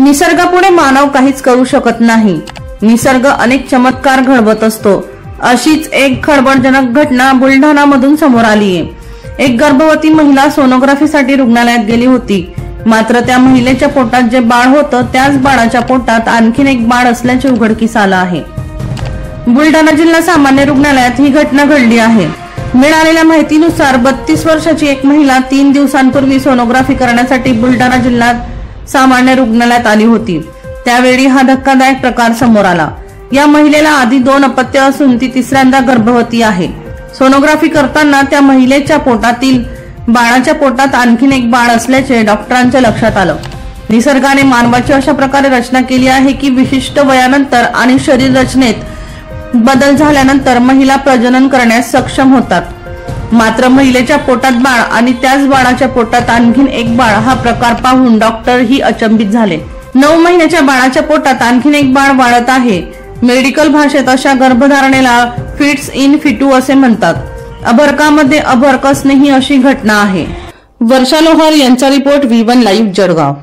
निसर्गापुढे मानव काहीच करू शकत नाही। निसर्ग अनेक चमत्कार घडवत असतो। अशीच एक खळबळजनक घटना बुलढाणा मधून समोर आली आहे। एक गर्भवती महिला सोनोग्राफीसाठी रुग्णालयात गेली होती, मात्र त्या महिलेच्या पोटात जे बाळ होतं त्याच बाळाच्या पोटात आणखीन एक बाळ असल्याचे उघडकीस आलं आहे। बुलढाणा जिल्हा सामान्य रुग्णालयात ही घटना घडली आहे। मिळालेल्या माहितीनुसार 32 वर्षाची एक महिला 3 दिवसांपूर्वी सोनोग्राफी करण्यासाठी बुलढाणा जिल्ह्यात सामान्य रुग्णालयात आली होती। त्यावेळी हा धक्कादायक प्रकार समोर आला। या महिलेला आधी 2 अपत्य असून ती तिसऱ्यांदा गर्भवती आहे। सोनोग्राफी करताना त्या महिलेच्या पोटातील बाळाच्या पोटात आणखीन एक बाळ असल्याचे डॉक्टरांच्या लक्षात आलं। निसर्गाने मानवाची अशा प्रकारे रचना केली आहे की विशिष्ट वयानंतर आणि शरीर रचनेत बदल झाल्यानंतर महिला प्रजनन करण्यास सक्षम होतात। मात्र महिलेच्या पोटात बाळ आणि त्याच बाळाच्या पोटात आणखीन एक बाळ हा प्रकार पाहून डॉक्टर ही अचंबित झाले। 9 महिन्याच्या बाळाच्या पोटात आणखीन एक बाळ वाढत आहे। मेडिकल भाषेत अशा गर्भधारणेला फिट्स इन फिटू असे म्हणतात। अभरकामध्ये अभरकसने ही अशी घटना आहे। वर्षा लोहार यांचा रिपोर्ट V1 लाईव्ह जळगाव।